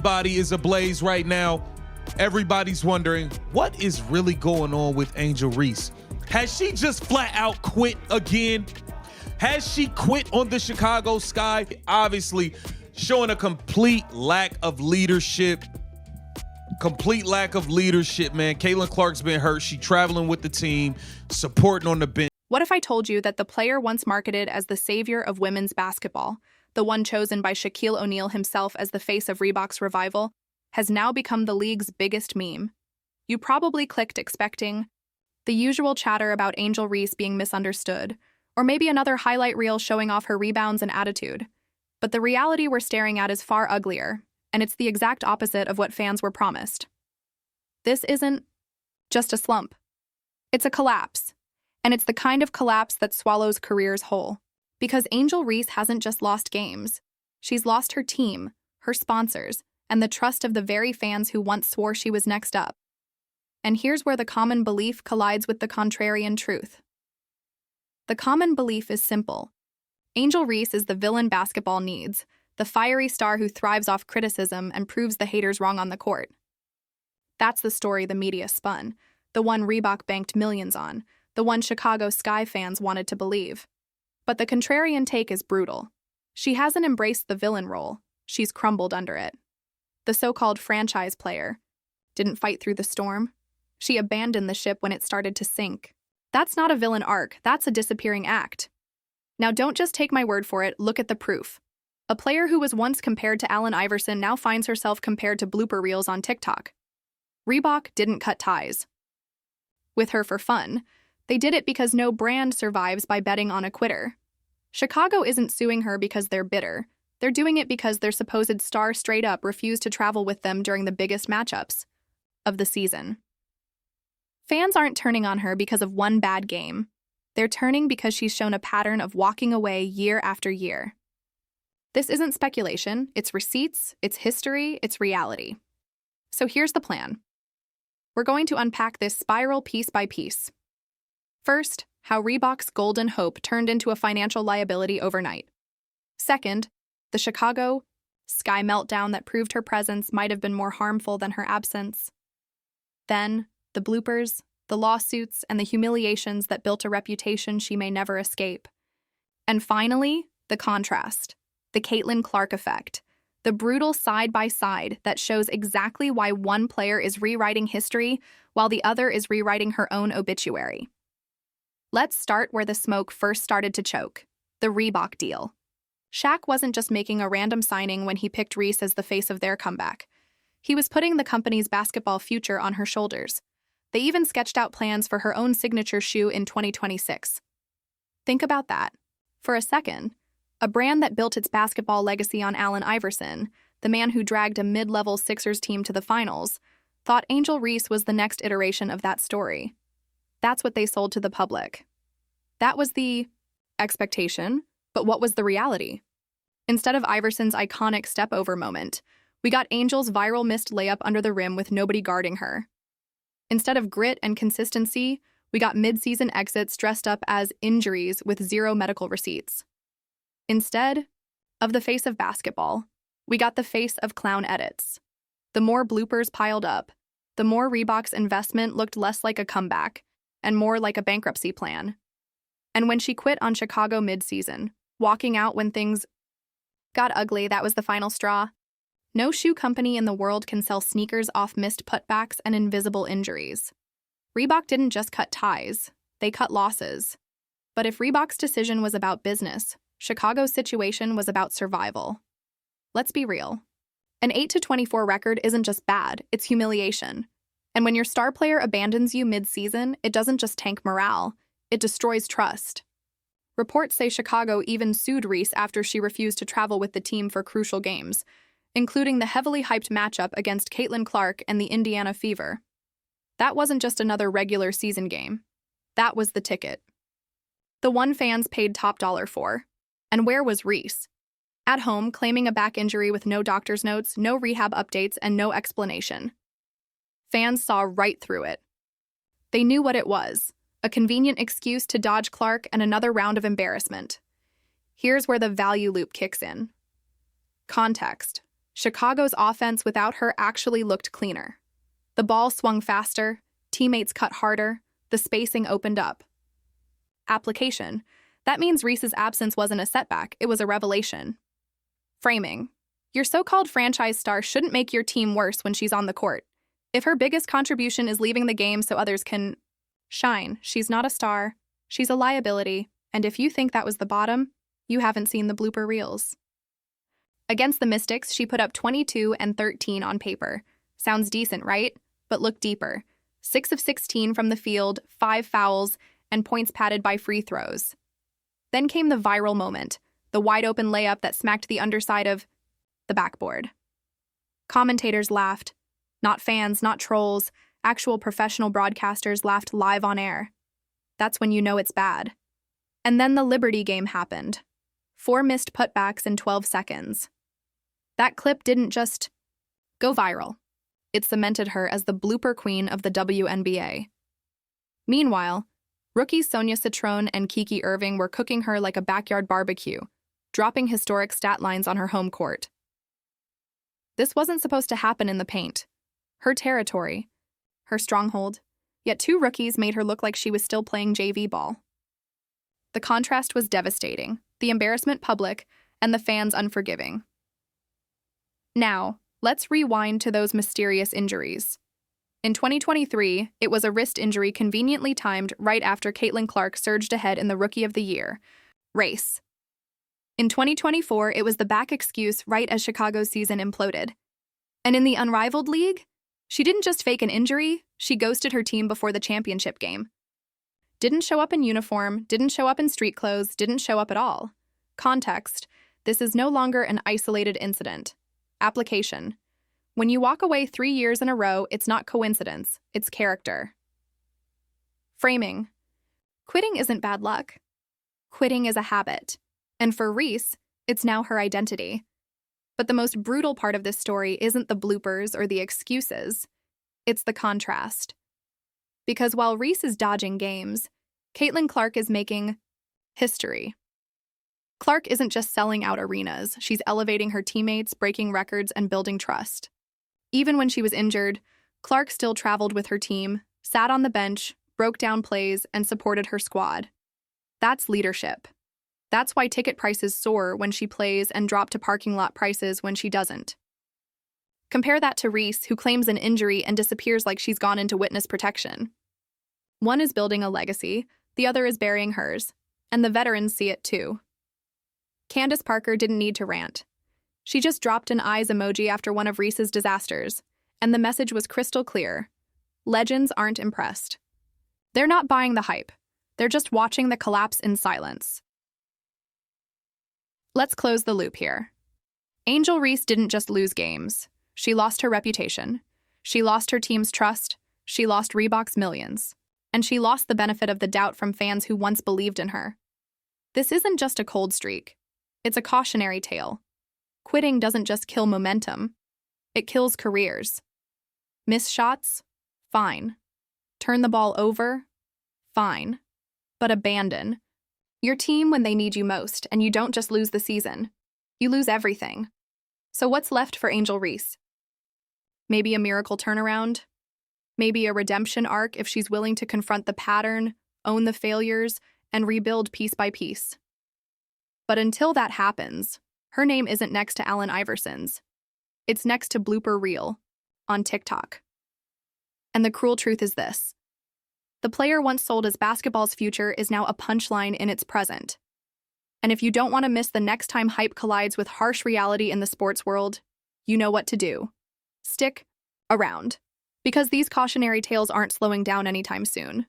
Body is ablaze right now. Everybody's wondering, what is really going on with Angel Reese? Has she just flat out quit again? Has she quit on the Chicago Sky? Obviously, showing a complete lack of leadership. Man. Caitlin Clark's been hurt. She traveling with the team, supporting on the bench. What if I told you that the player once marketed as the savior of women's basketball, the one chosen by Shaquille O'Neal himself as the face of Reebok's revival, has now become the league's biggest meme? You probably clicked expecting the usual chatter about Angel Reese being misunderstood, or maybe another highlight reel showing off her rebounds and attitude. But the reality we're staring at is far uglier, and it's the exact opposite of what fans were promised. This isn't just a slump. It's a collapse, and it's the kind of collapse that swallows careers whole. Because Angel Reese hasn't just lost games. She's lost her team, her sponsors, and the trust of the very fans who once swore she was next up. And here's where the common belief collides with the contrarian truth. The common belief is simple. Angel Reese is the villain basketball needs, the fiery star who thrives off criticism and proves the haters wrong on the court. That's the story the media spun, the one Reebok banked millions on, the one Chicago Sky fans wanted to believe. But the contrarian take is brutal. She hasn't embraced the villain role. She's crumbled under it. The so-called franchise player didn't fight through the storm. She abandoned the ship when it started to sink. That's not a villain arc, that's a disappearing act. Now don't just take my word for it, look at the proof. A player who was once compared to Allen Iverson now finds herself compared to blooper reels on TikTok. Reebok didn't cut ties with her for fun. They did it because no brand survives by betting on a quitter. Chicago isn't suing her because they're bitter. They're doing it because their supposed star straight up refused to travel with them during the biggest matchups of the season. Fans aren't turning on her because of one bad game. They're turning because she's shown a pattern of walking away year after year. This isn't speculation, it's receipts, it's history, it's reality. So here's the plan. We're going to unpack this spiral piece by piece. First, how Reebok's golden hope turned into a financial liability overnight. Second, the Chicago Sky meltdown that proved her presence might have been more harmful than her absence. Then, the bloopers, the lawsuits, and the humiliations that built a reputation she may never escape. And finally, the contrast, the Caitlin Clark effect, the brutal side-by-side that shows exactly why one player is rewriting history while the other is rewriting her own obituary. Let's start where the smoke first started to choke, the Reebok deal. Shaq wasn't just making a random signing when he picked Reese as the face of their comeback. He was putting the company's basketball future on her shoulders. They even sketched out plans for her own signature shoe in 2026. Think about that. For a second, a brand that built its basketball legacy on Allen Iverson, the man who dragged a mid-level Sixers team to the finals, thought Angel Reese was the next iteration of that story. That's what they sold to the public. That was the expectation, but what was the reality? Instead of Iverson's iconic step-over moment, we got Angel's viral missed layup under the rim with nobody guarding her. Instead of grit and consistency, we got mid-season exits dressed up as injuries with zero medical receipts. Instead of the face of basketball, we got the face of clown edits. The more bloopers piled up, the more Reebok's investment looked less like a comeback and more like a bankruptcy plan. And when she quit on Chicago mid-season, walking out when things got ugly, that was the final straw. No shoe company in the world can sell sneakers off missed putbacks and invisible injuries. Reebok didn't just cut ties, they cut losses. But if Reebok's decision was about business, Chicago's situation was about survival. Let's be real. An 8-24 record isn't just bad, it's humiliation. And when your star player abandons you mid-season, it doesn't just tank morale, it destroys trust. Reports say Chicago even sued Reese after she refused to travel with the team for crucial games, including the heavily hyped matchup against Caitlin Clark and the Indiana Fever. That wasn't just another regular season game. That was the ticket. The one fans paid top dollar for. And where was Reese? At home, claiming a back injury with no doctor's notes, no rehab updates, and no explanation. Fans saw right through it. They knew what it was, a convenient excuse to dodge Clark and another round of embarrassment. Here's where the value loop kicks in. Context. Chicago's offense without her actually looked cleaner. The ball swung faster, teammates cut harder, the spacing opened up. Application. That means Reese's absence wasn't a setback, it was a revelation. Framing. Your so-called franchise star shouldn't make your team worse when she's on the court. If her biggest contribution is leaving the game so others can shine, she's not a star, she's a liability, and if you think that was the bottom, you haven't seen the blooper reels. Against the Mystics, she put up 22 and 13 on paper. Sounds decent, right? But look deeper. 6 of 16 from the field, 5 fouls, and points padded by free throws. Then came the viral moment, the wide-open layup that smacked the underside of the backboard. Commentators laughed. Not fans, not trolls. Actual professional broadcasters laughed live on air. That's when you know it's bad. And then the Liberty game happened. 4 missed putbacks in 12 seconds. That clip didn't just go viral. It cemented her as the blooper queen of the WNBA. Meanwhile, rookies Sonia Citron and Kiki Irving were cooking her like a backyard barbecue, dropping historic stat lines on her home court. This wasn't supposed to happen in the paint. Her territory, her stronghold, yet 2 rookies made her look like she was still playing JV ball. The contrast was devastating, the embarrassment public, and the fans unforgiving. Now, let's rewind to those mysterious injuries. In 2023, it was a wrist injury conveniently timed right after Caitlin Clark surged ahead in the Rookie of the Year race. In 2024, it was the back excuse right as Chicago's season imploded. And in the unrivaled league, she didn't just fake an injury, she ghosted her team before the championship game. Didn't show up in uniform, didn't show up in street clothes, didn't show up at all. Context: this is no longer an isolated incident. Application: when you walk away 3 years in a row, it's not coincidence, it's character. Framing: quitting isn't bad luck. Quitting is a habit. And for Reese, it's now her identity. But the most brutal part of this story isn't the bloopers or the excuses. It's the contrast. Because while Reese is dodging games, Caitlin Clark is making history. Clark isn't just selling out arenas, she's elevating her teammates, breaking records, and building trust. Even when she was injured, Clark still traveled with her team, sat on the bench, broke down plays, and supported her squad. That's leadership. That's why ticket prices soar when she plays and drop to parking lot prices when she doesn't. Compare that to Reese, who claims an injury and disappears like she's gone into witness protection. One is building a legacy, the other is burying hers, and the veterans see it too. Candace Parker didn't need to rant. She just dropped an eyes emoji after one of Reese's disasters, and the message was crystal clear. Legends aren't impressed. They're not buying the hype. They're just watching the collapse in silence. Let's close the loop here. Angel Reese didn't just lose games. She lost her reputation. She lost her team's trust. She lost Reebok's millions. And she lost the benefit of the doubt from fans who once believed in her. This isn't just a cold streak. It's a cautionary tale. Quitting doesn't just kill momentum. It kills careers. Miss shots? Fine. Turn the ball over? Fine. But abandon your team when they need you most, and you don't just lose the season. You lose everything. So what's left for Angel Reese? Maybe a miracle turnaround? Maybe a redemption arc if she's willing to confront the pattern, own the failures, and rebuild piece by piece. But until that happens, her name isn't next to Allen Iverson's. It's next to Blooper Reel on TikTok. And the cruel truth is this. The player once sold as basketball's future is now a punchline in its present. And if you don't want to miss the next time hype collides with harsh reality in the sports world, you know what to do. Stick around. Because these cautionary tales aren't slowing down anytime soon.